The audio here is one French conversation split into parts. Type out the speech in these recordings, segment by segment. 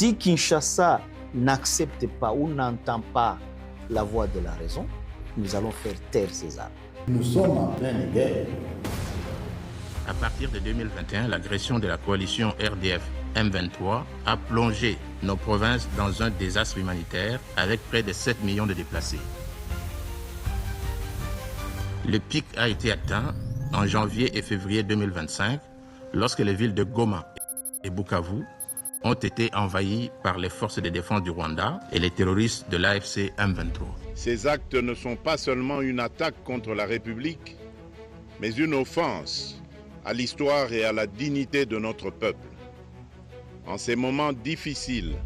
Si Kinshasa n'accepte pas ou n'entend pas la voix de la raison, nous allons faire taire ces armes. Nous sommes en pleine guerre. À partir de 2021, l'agression de la coalition RDF M23 a plongé nos provinces dans un désastre humanitaire avec près de 7 millions de déplacés. Le pic a été atteint en janvier et février 2025 lorsque les villes de Goma et Bukavu ont été envahies par les forces de défense du Rwanda et les terroristes de l'AFC M23. Ces actes ne sont pas seulement une attaque contre la République, mais une offense à l'histoire et à la dignité de notre peuple. En ces moments difficiles,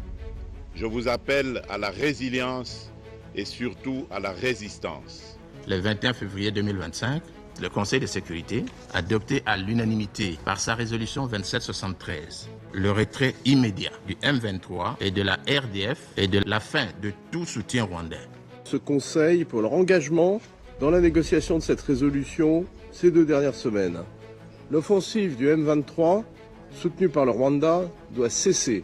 je vous appelle à la résilience et surtout à la résistance. Le 21 février 2025, le Conseil de sécurité a adopté à l'unanimité par sa résolution 2773 le retrait immédiat du M23 et de la RDF et de la fin de tout soutien rwandais. Ce Conseil pour leur engagement dans la négociation de cette résolution ces 2 dernières semaines. L'offensive du M23, soutenue par le Rwanda, doit cesser.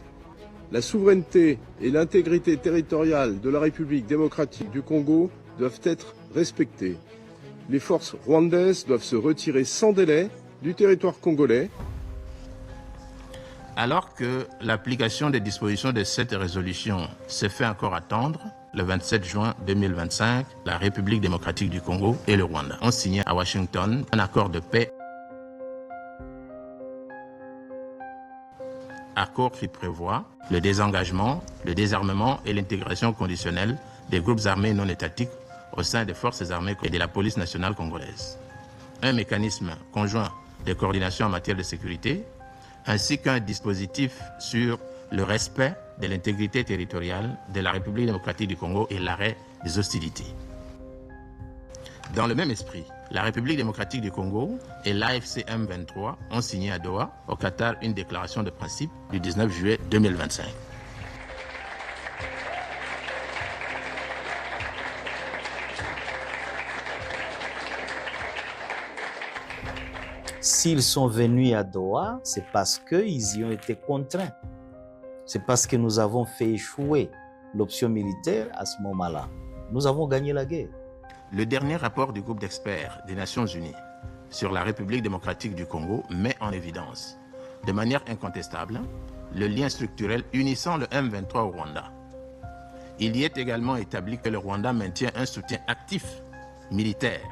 La souveraineté et l'intégrité territoriale de la République démocratique du Congo doivent être respectées. Les forces rwandaises doivent se retirer sans délai du territoire congolais. Alors que l'application des dispositions de cette résolution se fait encore attendre, le 27 juin 2025, la République démocratique du Congo et le Rwanda ont signé à Washington un accord de paix. Accord qui prévoit le désengagement, le désarmement et l'intégration conditionnelle des groupes armés non étatiques au sein des forces armées et de la police nationale congolaise. Un mécanisme conjoint de coordination en matière de sécurité, ainsi qu'un dispositif sur le respect de l'intégrité territoriale de la République démocratique du Congo et l'arrêt des hostilités. Dans le même esprit, la République démocratique du Congo et l'AFC M23 ont signé à Doha, au Qatar, une déclaration de principe du 19 juillet 2025. S'ils sont venus à Doha, c'est parce qu'ils y ont été contraints. C'est parce que nous avons fait échouer l'option militaire à ce moment-là. Nous avons gagné la guerre. Le dernier rapport du groupe d'experts des Nations Unies sur la République démocratique du Congo met en évidence, de manière incontestable, le lien structurel unissant le M23 au Rwanda. Il y est également établi que le Rwanda maintient un soutien actif, militaire,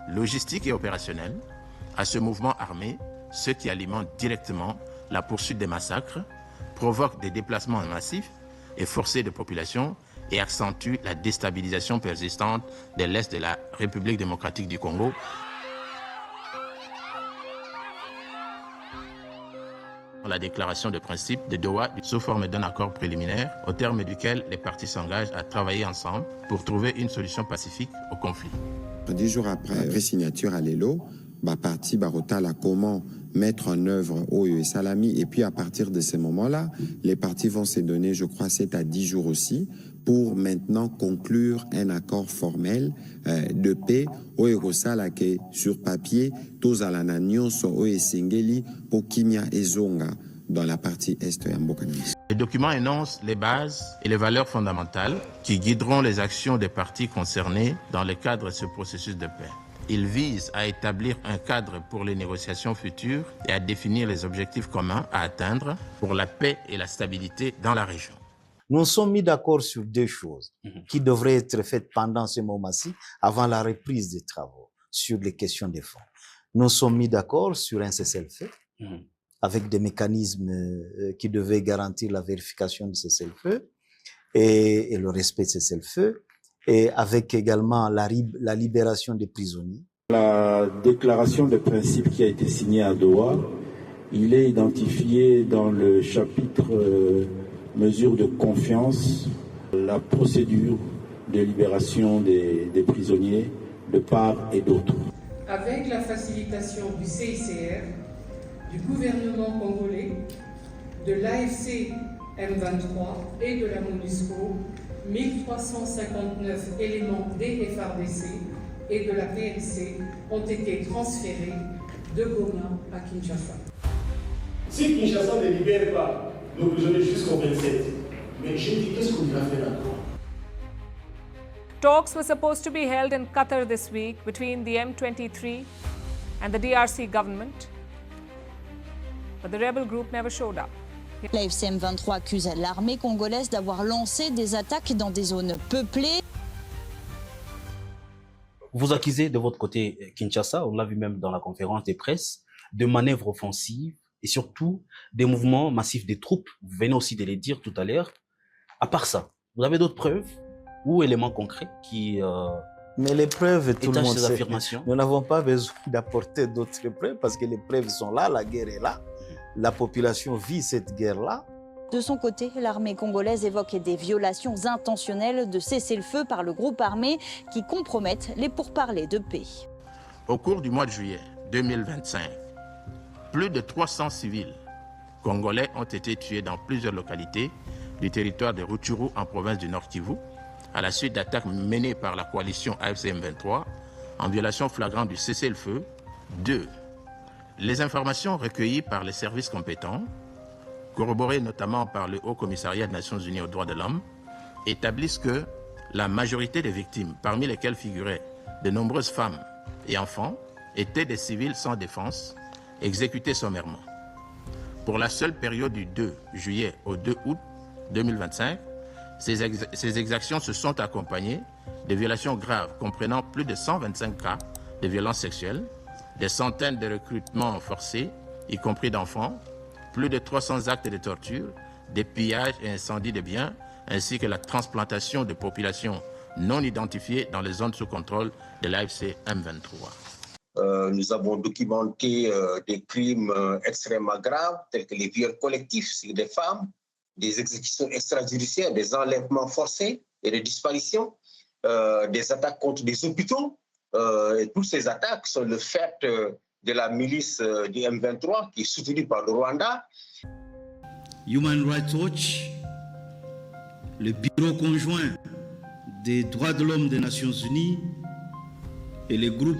logistique et opérationnel, à ce mouvement armé, ce qui alimente directement la poursuite des massacres, provoque des déplacements massifs et forcés de population et accentue la déstabilisation persistante de l'Est de la République démocratique du Congo. La déclaration de principe de Doha sous forme d'un accord préliminaire au terme duquel les parties s'engagent à travailler ensemble pour trouver une solution pacifique au conflit. 10 jours après ré-signature à l'ELO, parti Barotala comment mettre en œuvre Oyo et Salami, et puis à partir de ce moment-là, les parties vont se donner, je crois, 7 à 10 jours aussi, pour maintenant conclure un accord formel de paix. Oyo Salake sur papier, Tozalana Nyonso Oyo Singeli, Pokimia et Zonga dans la partie est de Mbokanisi. Le document énonce les bases et les valeurs fondamentales qui guideront les actions des parties concernées dans le cadre de ce processus de paix. Il vise à établir un cadre pour les négociations futures et à définir les objectifs communs à atteindre pour la paix et la stabilité dans la région. Nous nous sommes mis d'accord sur 2 choses qui devraient être faites pendant ce moment-ci, avant la reprise des travaux, sur les questions des fonds. Nous nous sommes mis d'accord sur un cessez-le-feu, avec des mécanismes qui devaient garantir la vérification du cessez-le-feu et le respect de cessez-le-feu, et avec également la libération des prisonniers. La déclaration de principe qui a été signée à Doha, il est identifié dans le chapitre mesures de confiance, la procédure de libération des prisonniers de part et d'autre. Avec la facilitation du CICR, du gouvernement congolais, de l'AFC M23 et de la MONUSCO, 1359 éléments des FARDC et de la PNC ont été transférés de Goma à Kinshasa. Si Kinshasa ne libère pas nos prisonniers jusqu'au 27, Mais j'ai dit, qu'est-ce qu'on a fait là-dedans? Talks were supposed to be held in Qatar this week between the M23 and the DRC government, but the rebel group never showed up. L'AFC M23 accuse l'armée congolaise d'avoir lancé des attaques dans des zones peuplées. Vous accusez de votre côté Kinshasa, on l'a vu même dans la conférence de presse, de manœuvres offensives et surtout des mouvements massifs des troupes. Vous venez aussi de les dire tout à l'heure. À part ça, vous avez d'autres preuves ou éléments concrets qui mais les preuves, tout le monde ces sait. affirmations? Nous n'avons pas besoin d'apporter d'autres preuves parce que les preuves sont là, la guerre est là. La population vit cette guerre-là. De son côté, l'armée congolaise évoque des violations intentionnelles de cessez-le-feu par le groupe armé qui compromettent les pourparlers de paix. Au cours du mois de juillet 2025, plus de 300 civils congolais ont été tués dans plusieurs localités du territoire de Rutshuru en province du Nord Kivu, à la suite d'attaques menées par la coalition AFC M23 en violation flagrante du cessez-le-feu. 2. Les informations recueillies par les services compétents, corroborées notamment par le Haut Commissariat des Nations Unies aux droits de l'homme, établissent que la majorité des victimes, parmi lesquelles figuraient de nombreuses femmes et enfants, étaient des civils sans défense, exécutés sommairement. Pour la seule période du 2 juillet au 2 août 2025, ces exactions se sont accompagnées de violations graves comprenant plus de 125 cas de violences sexuelles, des centaines de recrutements forcés, y compris d'enfants, plus de 300 actes de torture, des pillages et incendies de biens, ainsi que la transplantation de populations non identifiées dans les zones sous contrôle de l'AFC M23. Nous avons documenté des crimes extrêmement graves, tels que les viols collectifs sur des femmes, des exécutions extrajudiciaires, des enlèvements forcés et des disparitions, des attaques contre des hôpitaux. Et toutes ces attaques sont le fait de la milice du M23 qui est soutenue par le Rwanda. Human Rights Watch, le Bureau conjoint des droits de l'homme des Nations Unies et les groupes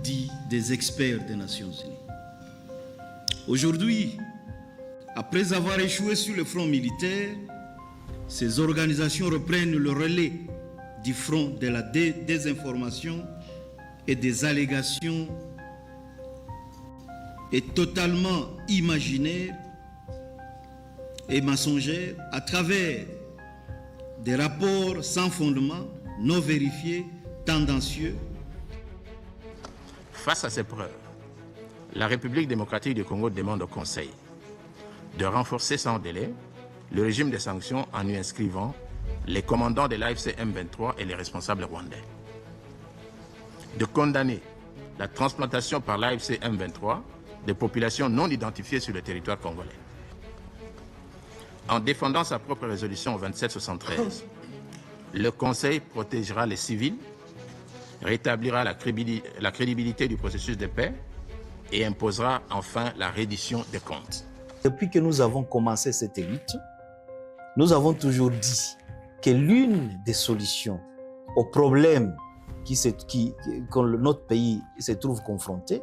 dits des experts des Nations Unies. Aujourd'hui, après avoir échoué sur le front militaire, ces organisations reprennent le relais du front de la désinformation et des allégations et totalement imaginaires et mensongères à travers des rapports sans fondement, non vérifiés, tendancieux. Face à ces preuves, la République démocratique du Congo demande au Conseil de renforcer sans délai le régime des sanctions en y inscrivant les commandants de l'AFC M23 et les responsables rwandais. De condamner la transplantation par l'AFC M23 de populations non identifiées sur le territoire congolais. En défendant sa propre résolution 2773, le Conseil protégera les civils, rétablira la crédibilité du processus de paix et imposera enfin la reddition des comptes. Depuis que nous avons commencé cette lutte, nous avons toujours dit que l'une des solutions aux problèmes que notre pays se trouve confronté,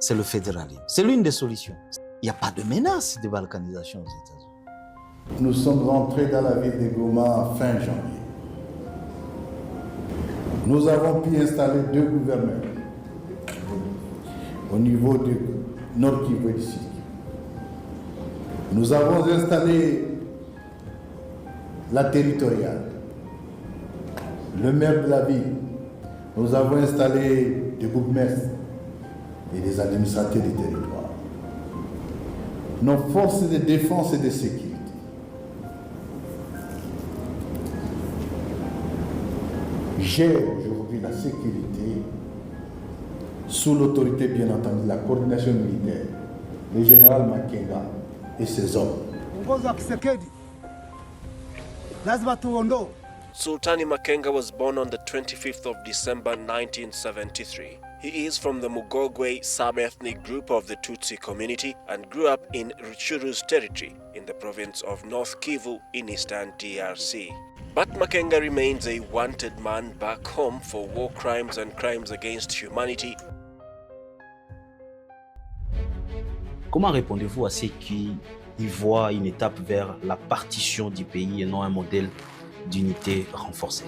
c'est le fédéralisme. C'est l'une des solutions. Il n'y a pas de menace de balkanisation aux États-Unis. Nous sommes rentrés dans la ville de Goma fin janvier. Nous avons pu installer 2 gouverneurs au niveau du Nord Kivu et du Sud Kivu. Nous avons installé la territoriale, le maire de la ville. Nous avons installé des bourgmestres et des administrateurs du territoire. Nos forces de défense et de sécurité gèrent aujourd'hui la sécurité sous l'autorité, bien entendu, de la coordination militaire, le général Makenga et ses hommes. Sultani Makenga was born on the 25th of December 1973. He is from the Mugogwe sub-ethnic group of the Tutsi community and grew up in Ruchuru's territory in the province of North Kivu in eastern DRC. But Makenga remains a wanted man back home for war crimes and crimes against humanity. Comment répondez-vous à ceux qui il voit une étape vers la partition du pays et non un modèle d'unité renforcée.